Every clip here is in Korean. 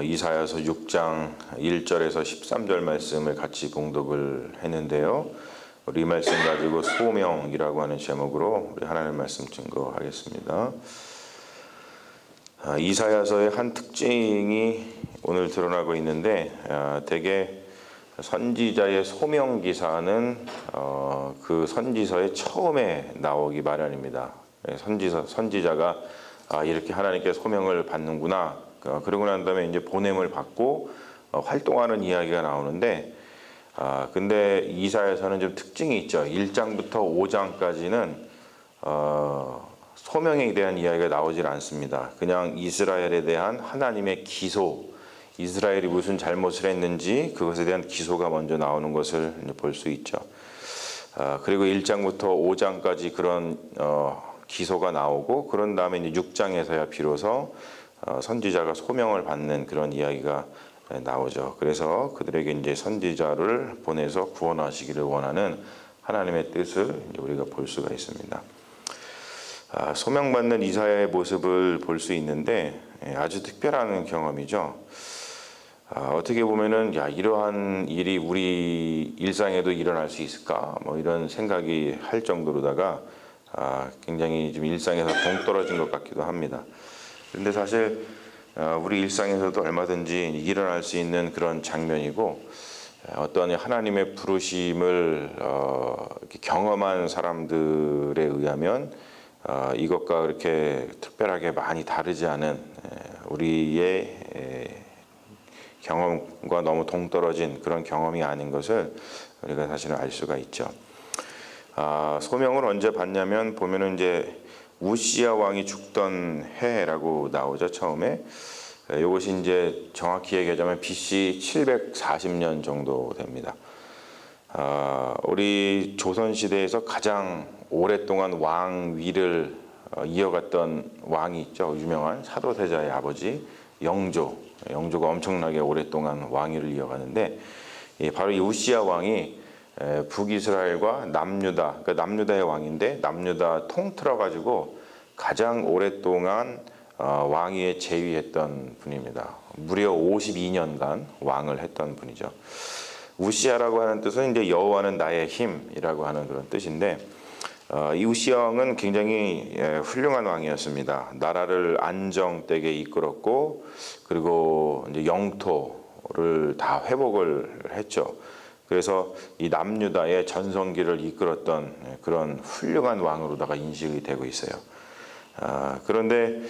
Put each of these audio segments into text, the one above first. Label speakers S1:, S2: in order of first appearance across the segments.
S1: 이사야서 6장 1절에서 13절 말씀을 같이 봉독을 했는데요. 우리 이 말씀 가지고 소명이라고 하는 제목으로 우리 하나님 말씀 증거하겠습니다. 이사야서의 한 특징이 오늘 드러나고 있는데, 대개 선지자의 소명 기사는 그 선지서의 처음에 나오기 마련입니다. 선지자가 이렇게 하나님께 소명을 받는구나. 그러고 난 다음에 이제 보냄을 받고 활동하는 이야기가 나오는데, 근데 이사야서는 좀 특징이 있죠. 1장부터 5장까지는 소명에 대한 이야기가 나오질 않습니다. 그냥 이스라엘에 대한 하나님의 기소, 이스라엘이 무슨 잘못을 했는지 그것에 대한 기소가 먼저 나오는 것을 볼 수 있죠. 그리고 1장부터 5장까지 그런 기소가 나오고, 그런 다음에 이제 6장에서야 비로소 선지자가 소명을 받는 그런 이야기가 나오죠. 그래서 그들에게 이제 선지자를 보내서 구원하시기를 원하는 하나님의 뜻을 우리가 볼 수가 있습니다. 소명받는 이사야의 모습을 볼 수 있는데 아주 특별한 경험이죠. 어떻게 보면은 이러한 일이 우리 일상에도 일어날 수 있을까? 뭐 이런 생각이 할 정도로다가 굉장히 좀 일상에서 동떨어진 것 같기도 합니다. 그런데 사실 우리 일상에서도 얼마든지 일어날 수 있는 그런 장면이고, 어떠한 하나님의 부르심을 경험한 사람들에 의하면 이것과 그렇게 특별하게 많이 다르지 않은 우리의 경험과 너무 동떨어진 그런 경험이 아닌 것을 우리가 사실은 알 수가 있죠. 소명을 언제 받냐면 보면은 이제 우시야 왕이 죽던 해라고 나오죠. 처음에 이것이 이제 정확히 얘기하자면 BC 740년 정도 됩니다. 우리 조선 시대에서 가장 오랫동안 왕위를 이어갔던 왕이 있죠. 유명한 사도세자의 아버지 영조가 엄청나게 오랫동안 왕위를 이어가는데, 바로 이 우시야 왕이 북이스라엘과 남유다, 그러니까 남유다의 왕인데 남유다 통틀어 가지고 가장 오랫동안 왕위에 재위했던 분입니다. 무려 52년간 왕을 했던 분이죠. 우시야라고 하는 뜻은 이제 여호와는 나의 힘이라고 하는 그런 뜻인데, 이 우시야 왕은 굉장히 훌륭한 왕이었습니다. 나라를 안정되게 이끌었고, 그리고 이제 영토를 다 회복을 했죠. 그래서 이 남유다의 전성기를 이끌었던 그런 훌륭한 왕으로다가 인식이 되고 있어요. 그런데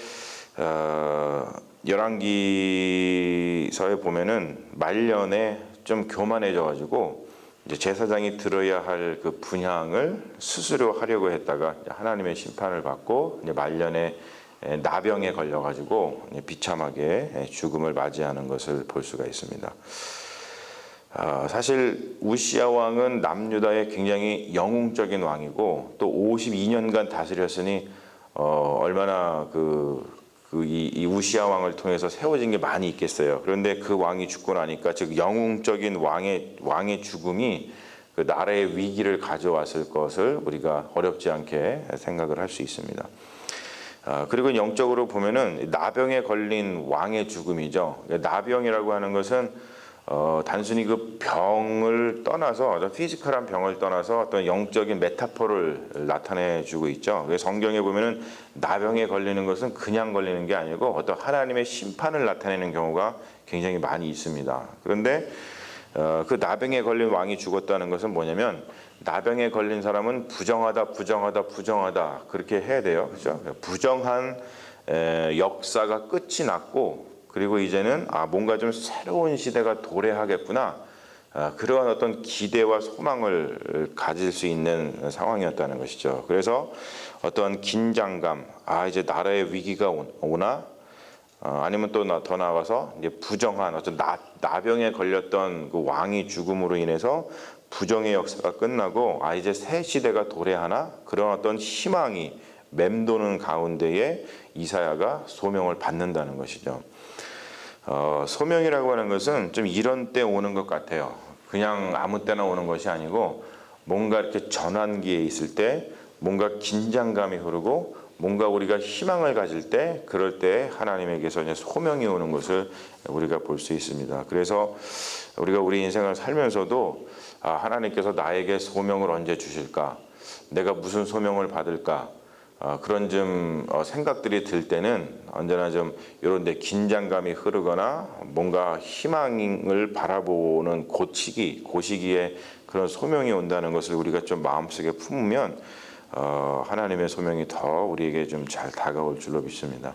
S1: 열왕기서에 보면은 말년에 좀 교만해져가지고 이제 제사장이 들어야 할 그 분향을 스스로 하려고 했다가 하나님의 심판을 받고 이제 말년에 나병에 걸려가지고 비참하게 죽음을 맞이하는 것을 볼 수가 있습니다. 사실 우시야 왕은 남유다의 굉장히 영웅적인 왕이고, 또 52년간 다스렸으니 얼마나 이 우시야 왕을 통해서 세워진 게 많이 있겠어요. 그런데 그 왕이 죽고 나니까, 즉 영웅적인 왕의 죽음이 그 나라의 위기를 가져왔을 것을 우리가 어렵지 않게 생각을 할 수 있습니다. 그리고 영적으로 보면은 나병에 걸린 왕의 죽음이죠. 나병이라고 하는 것은 단순히 그 병을 떠나서, 어떤 피지컬한 병을 떠나서 어떤 영적인 메타포를 나타내주고 있죠. 성경에 보면은 나병에 걸리는 것은 그냥 걸리는 게 아니고 어떤 하나님의 심판을 나타내는 경우가 굉장히 많이 있습니다. 그런데 그 나병에 걸린 왕이 죽었다는 것은 뭐냐면, 나병에 걸린 사람은 부정하다 그렇게 해야 돼요. 그렇죠? 부정한 역사가 끝이 났고, 그리고 이제는 뭔가 좀 새로운 시대가 도래하겠구나, 그러한 어떤 기대와 소망을 가질 수 있는 상황이었다는 것이죠. 그래서 어떤 긴장감, 이제 나라의 위기가 오나, 아니면 또 더 나아가서 이제 부정한 어떤 나병에 걸렸던 그 왕이 죽음으로 인해서 부정의 역사가 끝나고 이제 새 시대가 도래하나, 그런 어떤 희망이 맴도는 가운데에 이사야가 소명을 받는다는 것이죠. 소명이라고 하는 것은 좀 이런 때 오는 것 같아요. 그냥 아무 때나 오는 것이 아니고, 뭔가 이렇게 전환기에 있을 때 뭔가 긴장감이 흐르고 뭔가 우리가 희망을 가질 때 그럴 때 하나님에게서 이제 소명이 오는 것을 우리가 볼 수 있습니다. 그래서 우리가 우리 인생을 살면서도 하나님께서 나에게 소명을 언제 주실까? 내가 무슨 소명을 받을까? 그런 좀 생각들이 들 때는 언제나 좀 이런 데 긴장감이 흐르거나 뭔가 희망을 바라보는 그 시기에 그런 소명이 온다는 것을 우리가 좀 마음속에 품으면 하나님의 소명이 더 우리에게 좀 잘 다가올 줄로 믿습니다.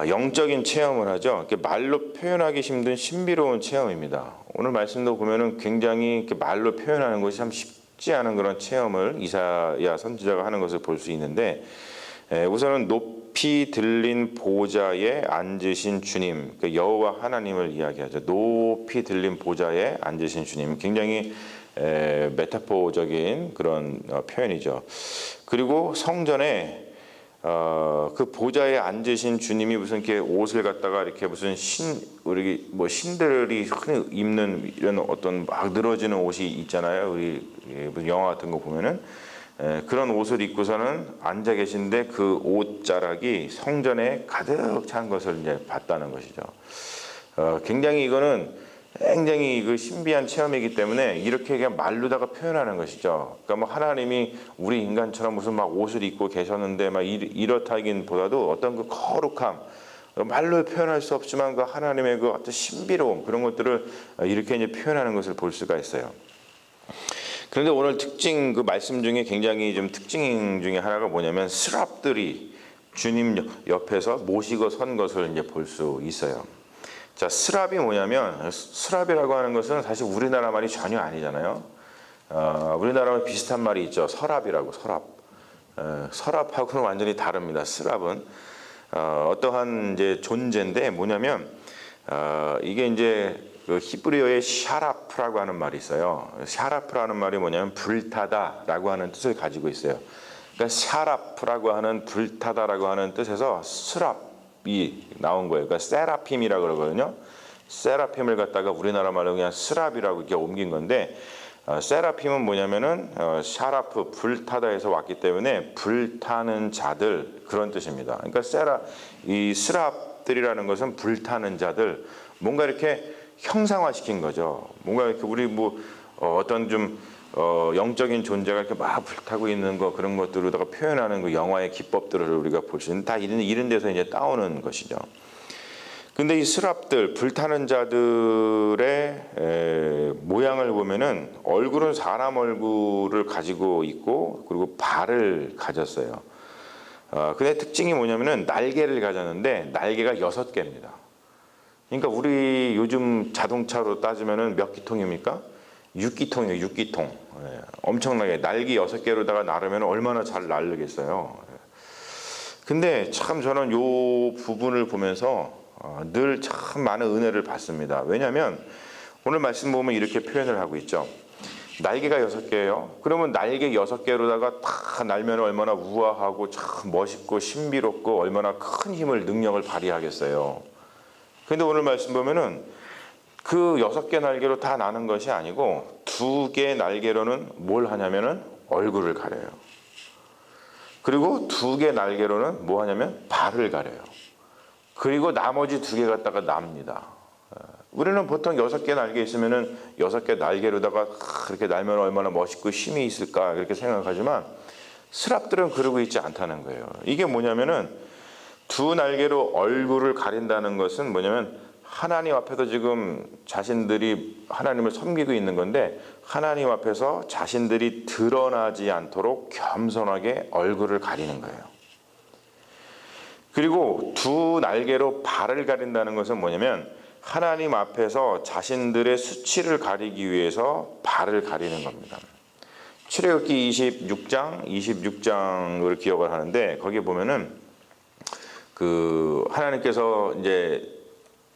S1: 영적인 체험을 하죠. 이렇게 말로 표현하기 힘든 신비로운 체험입니다. 오늘 말씀도 보면은 굉장히 이렇게 말로 표현하는 것이 참 쉽지 않은 그런 체험을 이사야 선지자가 하는 것을 볼 수 있는데, 우선은 높이 들린 보좌에 앉으신 주님, 그러니까 여호와 하나님을 이야기하죠. 높이 들린 보좌에 앉으신 주님, 굉장히 메타포적인 그런 표현이죠. 그리고 성전에 그 보좌에 앉으신 주님이 무슨 이렇게 옷을 갖다가 이렇게 무슨 우리 뭐 신들이 흔히 입는 이런 어떤 막 늘어지는 옷이 있잖아요. 우리 무슨 영화 같은 거 보면은 그런 옷을 입고서는 앉아 계신데 그 옷자락이 성전에 가득 찬 것을 이제 봤다는 것이죠. 굉장히 이거는 굉장히 그 신비한 체험이기 때문에 이렇게 그냥 말로다가 표현하는 것이죠. 그러니까 뭐 하나님이 우리 인간처럼 무슨 막 옷을 입고 계셨는데 막 이렇다기보다도 어떤 그 거룩함, 말로 표현할 수 없지만 그 하나님의 그 어떤 신비로움, 그런 것들을 이렇게 이제 표현하는 것을 볼 수가 있어요. 그런데 오늘 특징, 그 말씀 중에 굉장히 좀 특징 중에 하나가 뭐냐면 스랍들이 주님 옆에서 모시고 선 것을 이제 볼 수 있어요. 자, 스랍이 뭐냐면, 스랍이라고 하는 것은 사실 우리나라 말이 전혀 아니잖아요. 우리나라와 비슷한 말이 있죠. 서랍이라고, 서랍. 서랍하고는 완전히 다릅니다. 스랍은 어떠한 이제 존재인데 뭐냐면, 이게 이제 그 히브리어의 샤라프라고 하는 말이 있어요. 샤라프라는 말이 뭐냐면 불타다라고 하는 뜻을 가지고 있어요. 그러니까 샤라프라고 하는 불타다라고 하는 뜻에서 스랍 이 나온 거예요. 그러니까 세라핌이라고 그러거든요. 세라핌을 갖다가 우리나라 말로 그냥 스랍이라고 이렇게 옮긴 건데, 세라핌은 뭐냐면은 샤라프 불타다에서 왔기 때문에 불타는 자들, 그런 뜻입니다. 그러니까 이 스랍들이라는 것은 불타는 자들, 뭔가 이렇게 형상화시킨 거죠. 뭔가 이렇게 우리 뭐 어떤 좀 영적인 존재가 이렇게 막 불타고 있는 거, 그런 것들로다가 표현하는 그 영화의 기법들을 우리가 볼 수 있는, 다 이런 데서 이제 따오는 것이죠. 근데 이 스랍들, 불타는 자들의 모양을 보면은 얼굴은 사람 얼굴을 가지고 있고, 그리고 발을 가졌어요. 근데 특징이 뭐냐면은 날개를 가졌는데 날개가 6개입니다. 그러니까 우리 요즘 자동차로 따지면은 몇 기통입니까? 6기통이에요. 6기통. 엄청나게 날개 6개로다가 나르면 얼마나 잘 날르겠어요. 근데 참 저는 요 부분을 보면서 늘 참 많은 은혜를 받습니다. 왜냐하면 오늘 말씀 보면 이렇게 표현을 하고 있죠. 날개가 6개예요. 그러면 날개 6개로다가 다 날면 얼마나 우아하고 참 멋있고 신비롭고 얼마나 큰 힘을, 능력을 발휘하겠어요. 근데 오늘 말씀 보면은 그 6개 날개로 다 나는 것이 아니고 2개 날개로는 뭘 하냐면은 얼굴을 가려요. 그리고 2개 날개로는 뭐 하냐면 발을 가려요. 그리고 나머지 2개 갖다가 납니다. 우리는 보통 6개 날개 있으면은 6개 날개로다가 그렇게 날면 얼마나 멋있고 힘이 있을까 이렇게 생각하지만, 스랍들은 그러고 있지 않다는 거예요. 이게 뭐냐면은 2 날개로 얼굴을 가린다는 것은 뭐냐면 하나님 앞에서 지금 자신들이 하나님을 섬기고 있는 건데, 하나님 앞에서 자신들이 드러나지 않도록 겸손하게 얼굴을 가리는 거예요. 그리고 2 날개로 발을 가린다는 것은 뭐냐면 하나님 앞에서 자신들의 수치를 가리기 위해서 발을 가리는 겁니다. 출애굽기 26장을 기억을 하는데, 거기에 보면은 그 하나님께서 이제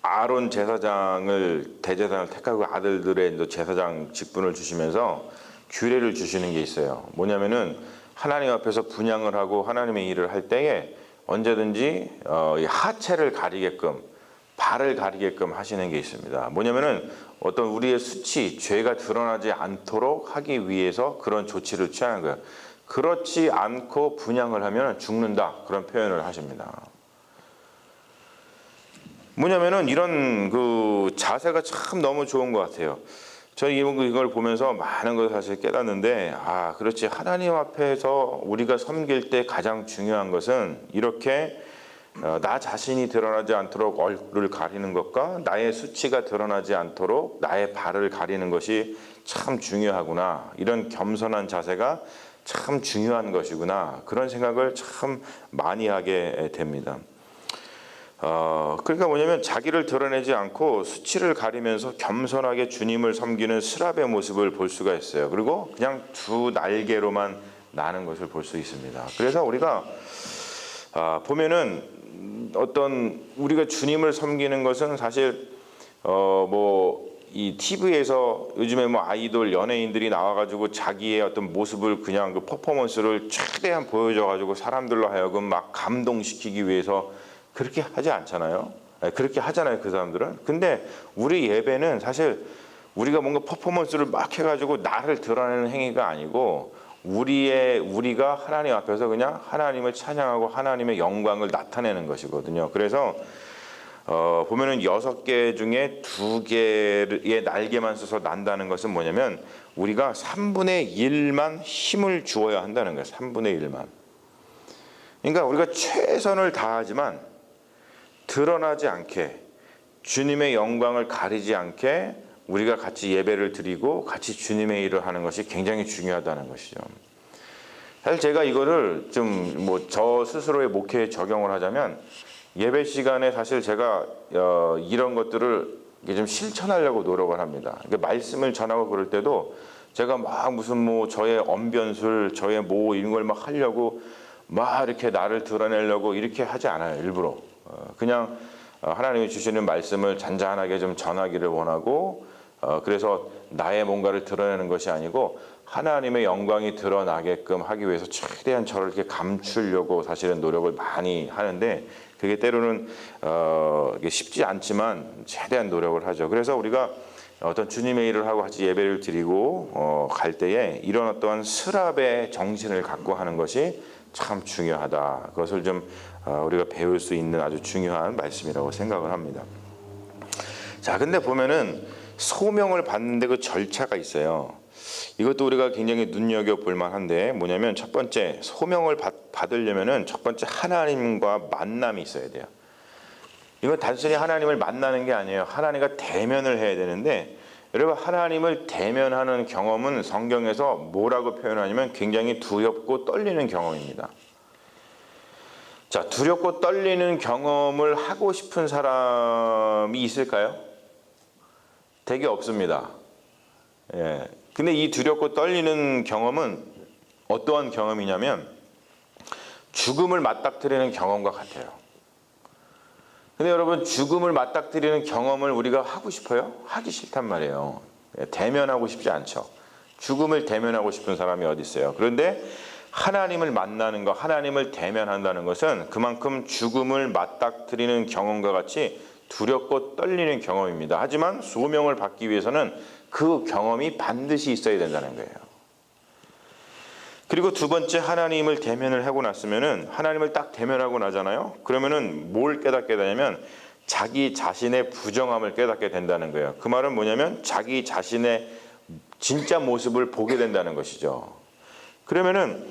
S1: 아론 제사장을, 대제사장을 택하고 아들들의 제사장 직분을 주시면서 규례를 주시는 게 있어요. 뭐냐면은 하나님 앞에서 분향을 하고 하나님의 일을 할 때에 언제든지 하체를 가리게끔, 발을 가리게끔 하시는 게 있습니다. 뭐냐면은 어떤 우리의 수치, 죄가 드러나지 않도록 하기 위해서 그런 조치를 취하는 거예요. 그렇지 않고 분양을 하면 죽는다, 그런 표현을 하십니다. 뭐냐면은 이런 그 자세가 참 너무 좋은 것 같아요. 저희 이걸 보면서 많은 걸 사실 깨닫는데, 그렇지, 하나님 앞에서 우리가 섬길 때 가장 중요한 것은 이렇게 나 자신이 드러나지 않도록 얼굴을 가리는 것과 나의 수치가 드러나지 않도록 나의 발을 가리는 것이 참 중요하구나, 이런 겸손한 자세가 참 중요한 것이구나, 그런 생각을 참 많이 하게 됩니다. 그러니까 뭐냐면 자기를 드러내지 않고 수치를 가리면서 겸손하게 주님을 섬기는 스랍의 모습을 볼 수가 있어요. 그리고 그냥 두 날개로만 나는 것을 볼 수 있습니다. 그래서 우리가 보면은 어떤 우리가 주님을 섬기는 것은 사실 이 TV에서 요즘에 아이돌 연예인들이 나와가지고 자기의 어떤 모습을 그냥 그 퍼포먼스를 최대한 보여줘가지고 사람들로 하여금 막 감동시키기 위해서 그렇게 하지 않잖아요. 그렇게 하잖아요, 그 사람들은. 근데 우리 예배는 사실 우리가 뭔가 퍼포먼스를 막 해가지고 나를 드러내는 행위가 아니고 우리가 하나님 앞에서 그냥 하나님을 찬양하고 하나님의 영광을 나타내는 것이거든요. 그래서 보면은 6개 중에 2개의 날개만 써서 난다는 것은 뭐냐면 우리가 3분의 1만 힘을 주어야 한다는 거예요. 3분의 1만. 그러니까 우리가 최선을 다하지만 드러나지 않게, 주님의 영광을 가리지 않게 우리가 같이 예배를 드리고 같이 주님의 일을 하는 것이 굉장히 중요하다는 것이죠. 사실 제가 이거를 좀 저 스스로의 목회에 적용을 하자면, 예배 시간에 사실 제가 이런 것들을 좀 실천하려고 노력을 합니다. 그러니까 말씀을 전하고 그럴 때도 제가 막 무슨 저의 언변술, 저의 이런 걸 막 하려고 막 이렇게 나를 드러내려고 이렇게 하지 않아요, 일부러. 그냥 하나님이 주시는 말씀을 잔잔하게 좀 전하기를 원하고, 그래서 나의 뭔가를 드러내는 것이 아니고 하나님의 영광이 드러나게끔 하기 위해서 최대한 저를 이렇게 감추려고 사실은 노력을 많이 하는데, 그게 때로는 쉽지 않지만 최대한 노력을 하죠. 그래서 우리가 어떤 주님의 일을 하고 같이 예배를 드리고 갈 때에 이런 어떠한 스랍의 정신을 갖고 하는 것이 참 중요하다. 그것을 좀 우리가 배울 수 있는 아주 중요한 말씀이라고 생각을 합니다. 자, 근데 보면은 소명을 받는데 그 절차가 있어요. 이것도 우리가 굉장히 눈여겨볼 만한데, 뭐냐면 첫 번째, 소명을 받으려면은 첫 번째 하나님과 만남이 있어야 돼요. 이건 단순히 하나님을 만나는 게 아니에요. 하나님과 대면을 해야 되는데, 여러분, 하나님을 대면하는 경험은 성경에서 뭐라고 표현하냐면 굉장히 두렵고 떨리는 경험입니다. 자, 두렵고 떨리는 경험을 하고 싶은 사람이 있을까요? 되게 없습니다. 예. 근데 이 두렵고 떨리는 경험은 어떠한 경험이냐면 죽음을 맞닥뜨리는 경험과 같아요. 근데 여러분, 죽음을 맞닥뜨리는 경험을 우리가 하고 싶어요? 하기 싫단 말이에요. 대면하고 싶지 않죠. 죽음을 대면하고 싶은 사람이 어디 있어요? 그런데 하나님을 만나는 것, 하나님을 대면한다는 것은 그만큼 죽음을 맞닥뜨리는 경험과 같이 두렵고 떨리는 경험입니다. 하지만 소명을 받기 위해서는 그 경험이 반드시 있어야 된다는 거예요. 그리고 두 번째, 하나님을 대면을 하고 났으면은, 하나님을 딱 대면하고 나잖아요. 그러면은 뭘 깨닫게 되냐면 자기 자신의 부정함을 깨닫게 된다는 거예요. 그 말은 뭐냐면 자기 자신의 진짜 모습을 보게 된다는 것이죠. 그러면은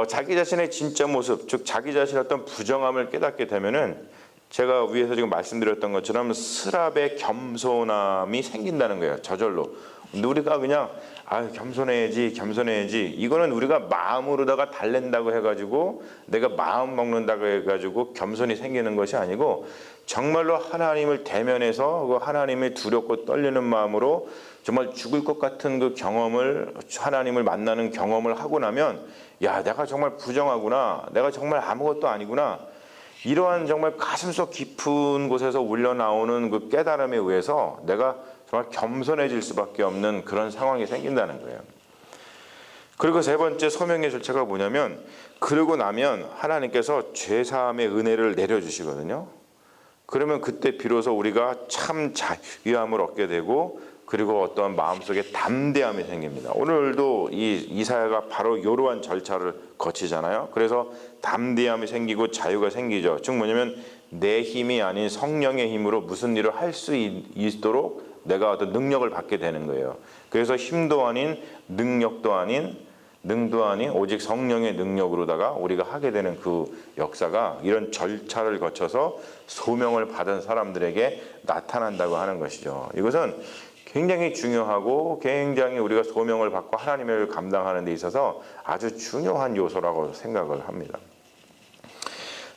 S1: 자기 자신의 진짜 모습, 즉 자기 자신의 어떤 부정함을 깨닫게 되면은, 제가 위에서 지금 말씀드렸던 것처럼 스랍의 겸손함이 생긴다는 거예요. 저절로. 우리가 그냥 겸손해야지 이거는 우리가 마음으로다가 달랜다고 해가지고, 내가 마음 먹는다고 해가지고 겸손이 생기는 것이 아니고, 정말로 하나님을 대면해서 그 하나님의 두렵고 떨리는 마음으로 정말 죽을 것 같은 그 경험을, 하나님을 만나는 경험을 하고 나면, 야, 내가 정말 부정하구나, 내가 정말 아무것도 아니구나, 이러한 정말 가슴속 깊은 곳에서 울려나오는 그 깨달음에 의해서 내가 정말 겸손해질 수밖에 없는 그런 상황이 생긴다는 거예요. 그리고 세 번째 소명의 절차가 뭐냐면, 그러고 나면 하나님께서 죄사함의 은혜를 내려주시거든요. 그러면 그때 비로소 우리가 참 자유함을 얻게 되고, 그리고 어떠한 마음속에 담대함이 생깁니다. 오늘도 이 이사야가 바로 이러한 절차를 거치잖아요. 그래서 담대함이 생기고 자유가 생기죠. 즉 뭐냐면 내 힘이 아닌 성령의 힘으로 무슨 일을 할 수 있도록 내가 어떤 능력을 받게 되는 거예요. 그래서 힘도 아닌 능력도 아닌 능도 아닌 오직 성령의 능력으로다가 우리가 하게 되는 그 역사가 이런 절차를 거쳐서 소명을 받은 사람들에게 나타난다고 하는 것이죠. 이것은 굉장히 중요하고 굉장히 우리가 소명을 받고 하나님의 일을 감당하는 데 있어서 아주 중요한 요소라고 생각을 합니다.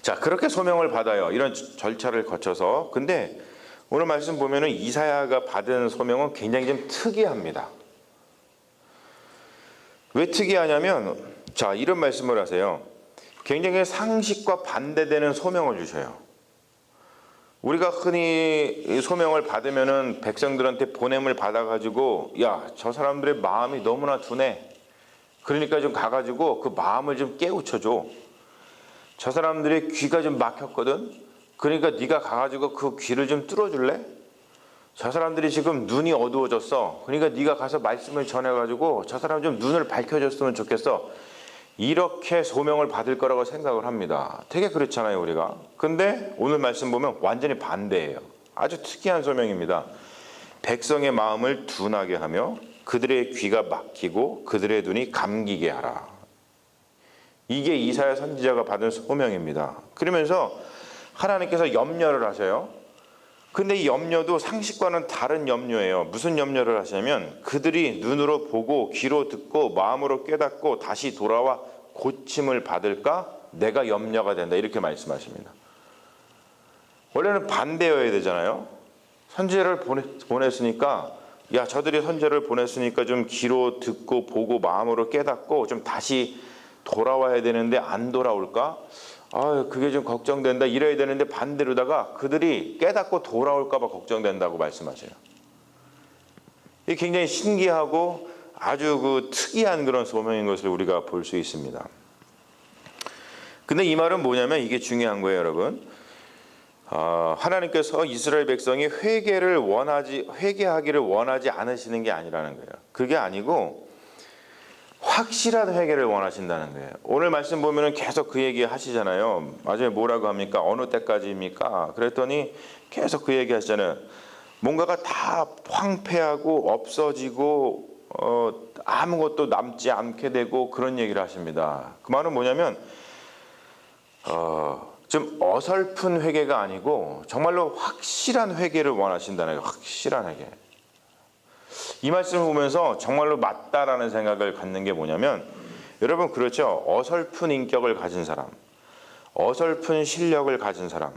S1: 자, 그렇게 소명을 받아요. 이런 절차를 거쳐서. 근데 오늘 말씀 보면은 이사야가 받은 소명은 굉장히 좀 특이합니다. 왜 특이하냐면, 자, 이런 말씀을 하세요. 굉장히 상식과 반대되는 소명을 주셔요. 우리가 흔히 소명을 받으면은 백성들한테 보냄을 받아가지고, 야, 저 사람들의 마음이 너무나 둔해. 그러니까 좀 가가지고 그 마음을 좀 깨우쳐줘. 저 사람들의 귀가 좀 막혔거든. 그러니까 네가 가가지고 그 귀를 좀 뚫어줄래? 저 사람들이 지금 눈이 어두워졌어. 그러니까 네가 가서 말씀을 전해가지고 저 사람 좀 눈을 밝혀줬으면 좋겠어. 이렇게 소명을 받을 거라고 생각을 합니다. 되게 그렇잖아요, 우리가. 근데 오늘 말씀 보면 완전히 반대예요. 아주 특이한 소명입니다. 백성의 마음을 둔하게 하며 그들의 귀가 막히고 그들의 눈이 감기게 하라. 이게 이사야 선지자가 받은 소명입니다. 그러면서 하나님께서 염려를 하셔요. 근데 이 염려도 상식과는 다른 염려예요. 무슨 염려를 하시냐면 그들이 눈으로 보고 귀로 듣고 마음으로 깨닫고 다시 돌아와 고침을 받을까? 내가 염려가 된다. 이렇게 말씀하십니다. 원래는 반대여야 되잖아요. 선지자를 보냈으니까 야, 저들이 선지자를 보냈으니까 좀 귀로 듣고 보고 마음으로 깨닫고 좀 다시 돌아와야 되는데 안 돌아올까? 아, 그게 좀 걱정된다. 이래야 되는데 반대로다가 그들이 깨닫고 돌아올까 봐 걱정된다고 말씀하세요. 이게 굉장히 신기하고 아주 그 특이한 그런 소명인 것을 우리가 볼 수 있습니다. 근데 이 말은 뭐냐면 이게 중요한 거예요, 여러분. 하나님께서 이스라엘 백성이 회개하기를 원하지 않으시는 게 아니라는 거예요. 그게 아니고 확실한 회개를 원하신다는 거예요. 오늘 말씀 보면은 계속 그 얘기 하시잖아요. 마지막에 뭐라고 합니까? 어느 때까지입니까? 그랬더니 계속 그 얘기 하시잖아요. 뭔가가 다 황폐하고 없어지고 아무것도 남지 않게 되고 그런 얘기를 하십니다. 그 말은 뭐냐면 좀 어설픈 회개가 아니고 정말로 확실한 회개를 원하신다는 거예요. 확실한 회개. 이 말씀을 보면서 정말로 맞다라는 생각을 갖는 게 뭐냐면 여러분 그렇죠. 어설픈 인격을 가진 사람, 어설픈 실력을 가진 사람,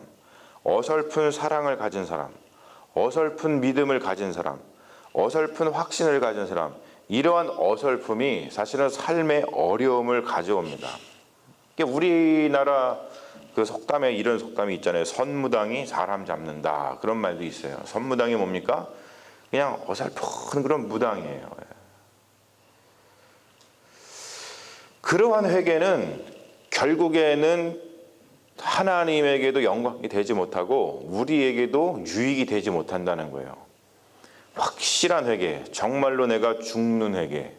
S1: 어설픈 사랑을 가진 사람, 어설픈 믿음을 가진 사람, 어설픈 확신을 가진 사람, 이러한 어설픔이 사실은 삶의 어려움을 가져옵니다. 우리나라 그 속담에 이런 속담이 있잖아요. 선무당이 사람 잡는다. 그런 말도 있어요. 선무당이 뭡니까? 그냥 어설픈 그런 무당이에요. 그러한 회개는 결국에는 하나님에게도 영광이 되지 못하고 우리에게도 유익이 되지 못한다는 거예요. 확실한 회개, 정말로 내가 죽는 회개,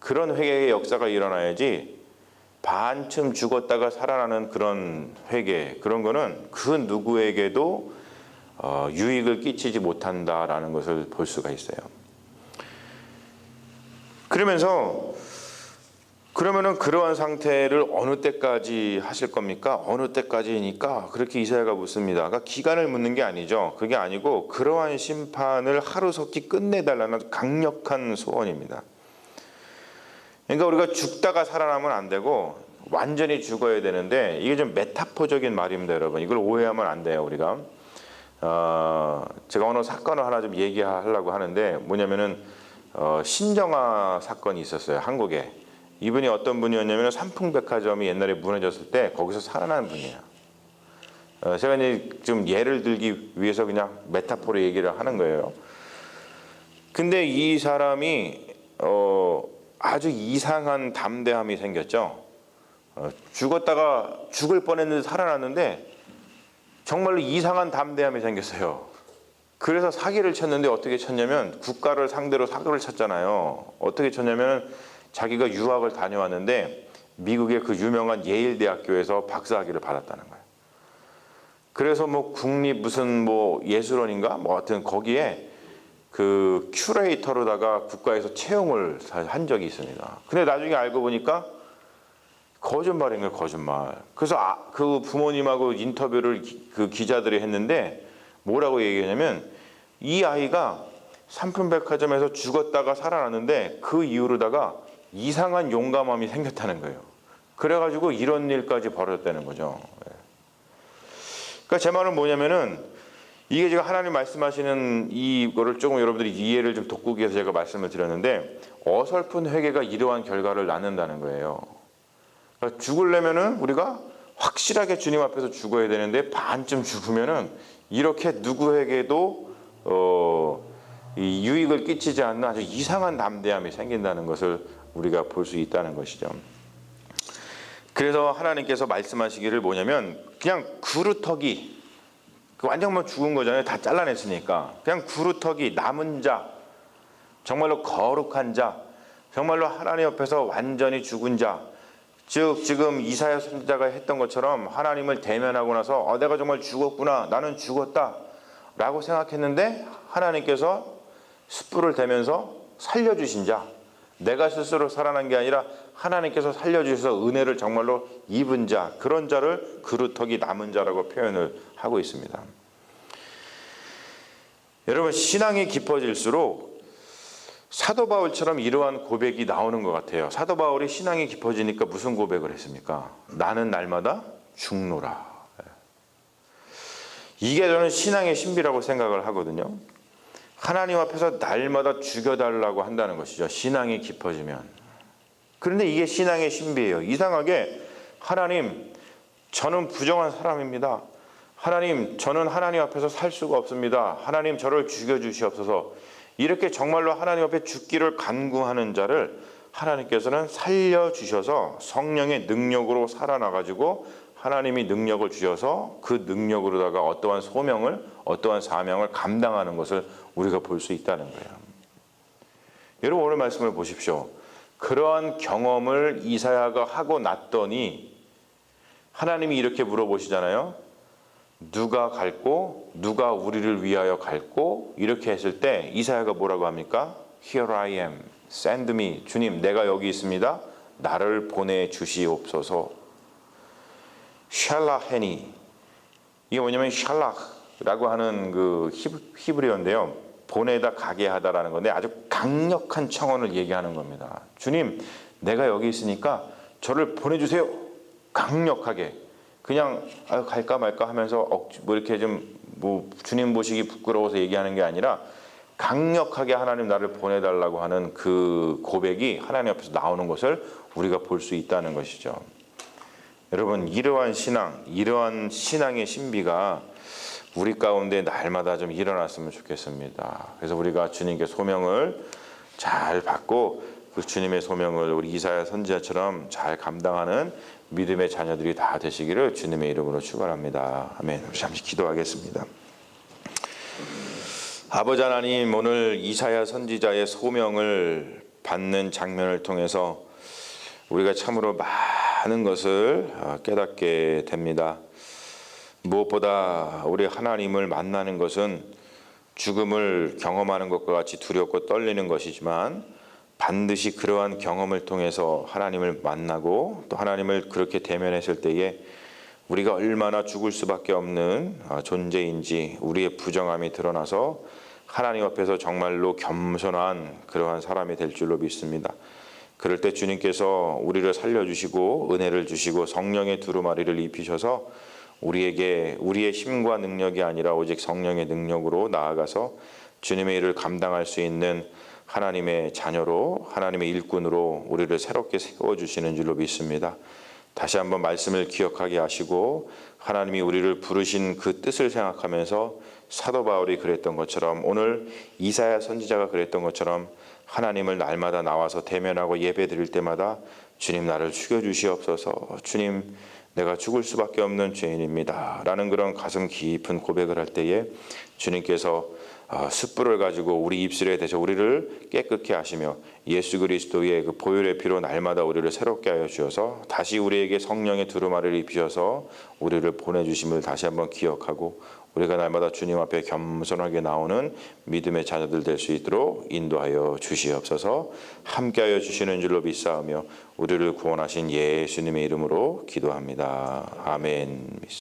S1: 그런 회개의 역사가 일어나야지 반쯤 죽었다가 살아나는 그런 회개, 그런 거는 그 누구에게도 유익을 끼치지 못한다라는 것을 볼 수가 있어요. 그러면은 그러한 상태를 어느 때까지 하실 겁니까? 어느 때까지니까 그렇게 이사야가 묻습니다. 그러니까 기간을 묻는 게 아니죠. 그게 아니고 그러한 심판을 하루속히 끝내달라는 강력한 소원입니다. 그러니까 우리가 죽다가 살아나면 안 되고 완전히 죽어야 되는데 이게 좀 메타포적인 말입니다, 여러분. 이걸 오해하면 안 돼요, 우리가. 제가 오늘 사건을 하나 좀 얘기하려고 하는데 뭐냐면은 신정아 사건이 있었어요, 한국에. 이분이 어떤 분이었냐면 삼풍백화점이 옛날에 무너졌을 때 거기서 살아난 분이에요. 제가 이제 좀 예를 들기 위해서 그냥 메타포로 얘기를 하는 거예요. 근데 이 사람이 아주 이상한 담대함이 생겼죠. 죽었다가 죽을 뻔했는데 살아났는데 정말로 이상한 담대함이 생겼어요. 그래서 사기를 쳤는데 어떻게 쳤냐면 국가를 상대로 사기를 쳤잖아요. 어떻게 쳤냐면 자기가 유학을 다녀왔는데 미국의 그 유명한 예일 대학교에서 박사학위를 받았다는 거예요. 그래서 뭐 국립 무슨 뭐 예술원인가 뭐 하여튼 거기에 그 큐레이터로다가 국가에서 채용을 한 적이 있습니다. 근데 나중에 알고 보니까 거짓말인 거예요, 거짓말. 그래서 그 부모님하고 인터뷰를 그 기자들이 했는데 뭐라고 얘기하냐면 이 아이가 삼풍백화점에서 죽었다가 살아났는데 그 이후로다가 이상한 용감함이 생겼다는 거예요. 그래가지고 이런 일까지 벌어졌다는 거죠. 그러니까 제 말은 뭐냐면은 이게 제가 하나님 말씀하시는 이거를 조금 여러분들이 이해를 좀 돋구기 위해서 제가 말씀을 드렸는데 어설픈 회개가 이러한 결과를 낳는다는 거예요. 그러니까 죽으려면은 우리가 확실하게 주님 앞에서 죽어야 되는데 반쯤 죽으면은 이렇게 누구에게도 이 유익을 끼치지 않는 아주 이상한 담대함이 생긴다는 것을 우리가 볼 수 있다는 것이죠. 그래서 하나님께서 말씀하시기를 뭐냐면 그냥 그루터기, 완전 뭐 죽은 거잖아요. 다 잘라냈으니까 그냥 그루터기, 남은 자, 정말로 거룩한 자, 정말로 하나님 앞에서 완전히 죽은 자, 즉 지금 이사야 선지자가 했던 것처럼 하나님을 대면하고 나서 내가 정말 죽었구나, 나는 죽었다 라고 생각했는데 하나님께서 숯불을 대면서 살려주신 자, 내가 스스로 살아난 게 아니라 하나님께서 살려주셔서 은혜를 정말로 입은 자, 그런 자를 그루터기 남은 자라고 표현을 하고 있습니다. 여러분, 신앙이 깊어질수록 사도 바울처럼 이러한 고백이 나오는 것 같아요. 사도 바울이 신앙이 깊어지니까 무슨 고백을 했습니까? 나는 날마다 죽노라. 이게 저는 신앙의 신비라고 생각을 하거든요. 하나님 앞에서 날마다 죽여달라고 한다는 것이죠. 신앙이 깊어지면. 그런데 이게 신앙의 신비예요. 이상하게 하나님, 저는 부정한 사람입니다. 하나님, 저는 하나님 앞에서 살 수가 없습니다. 하나님, 저를 죽여주시옵소서. 이렇게 정말로 하나님 앞에 죽기를 간구하는 자를 하나님께서는 살려주셔서 성령의 능력으로 살아나가지고 하나님이 능력을 주셔서 그 능력으로다가 어떠한 소명을, 어떠한 사명을 감당하는 것을 우리가 볼 수 있다는 거예요. 여러분, 오늘 말씀을 보십시오. 그러한 경험을 이사야가 하고 났더니 하나님이 이렇게 물어보시잖아요. 누가 갈고 누가 우리를 위하여 갈고, 이렇게 했을 때 이사야가 뭐라고 합니까? Here I am, send me. 주님, 내가 여기 있습니다. 나를 보내주시옵소서. 샬라헤니, 이게 뭐냐면 샬라라고 하는 그 히브리어인데요, 보내다 가게 하다라는 건데 아주 강력한 청원을 얘기하는 겁니다. 주님, 내가 여기 있으니까 저를 보내주세요. 강력하게. 그냥 갈까 말까 하면서 뭐 이렇게 좀 뭐 주님 보시기 부끄러워서 얘기하는 게 아니라 강력하게 하나님 나를 보내달라고 하는 그 고백이 하나님 앞에서 나오는 것을 우리가 볼 수 있다는 것이죠. 여러분, 이러한 신앙, 이러한 신앙의 신비가 우리 가운데 날마다 좀 일어났으면 좋겠습니다. 그래서 우리가 주님께 소명을 잘 받고 그 주님의 소명을 우리 이사야 선지자처럼 잘 감당하는 믿음의 자녀들이 다 되시기를 주님의 이름으로 축원합니다. 아멘. 잠시 기도하겠습니다. 아버지 하나님, 오늘 이사야 선지자의 소명을 받는 장면을 통해서 우리가 참으로 많은 것을 깨닫게 됩니다. 무엇보다 우리 하나님을 만나는 것은 죽음을 경험하는 것과 같이 두렵고 떨리는 것이지만 반드시 그러한 경험을 통해서 하나님을 만나고 또 하나님을 그렇게 대면했을 때에 우리가 얼마나 죽을 수밖에 없는 존재인지 우리의 부정함이 드러나서 하나님 앞에서 정말로 겸손한 그러한 사람이 될 줄로 믿습니다. 그럴 때 주님께서 우리를 살려주시고 은혜를 주시고 성령의 두루마리를 입히셔서 우리에게 우리의 힘과 능력이 아니라 오직 성령의 능력으로 나아가서 주님의 일을 감당할 수 있는 하나님의 자녀로, 하나님의 일꾼으로 우리를 새롭게 세워주시는 줄로 믿습니다. 다시 한번 말씀을 기억하게 하시고 하나님이 우리를 부르신 그 뜻을 생각하면서 사도 바울이 그랬던 것처럼, 오늘 이사야 선지자가 그랬던 것처럼 하나님을 날마다 나와서 대면하고 예배 드릴 때마다 주님, 나를 죽여주시옵소서. 주님, 내가 죽을 수밖에 없는 죄인입니다 라는 그런 가슴 깊은 고백을 할 때에 주님께서 숯불을 가지고 우리 입술에 대셔 우리를 깨끗게 하시며 예수 그리스도의 그 보혈의 피로 날마다 우리를 새롭게 하여 주셔서 다시 우리에게 성령의 두루마리를 입히셔서 우리를 보내주심을 다시 한번 기억하고 우리가 날마다 주님 앞에 겸손하게 나오는 믿음의 자녀들 될 수 있도록 인도하여 주시옵소서. 함께하여 주시는 줄로 믿사오며 우리를 구원하신 예수님의 이름으로 기도합니다. 아멘.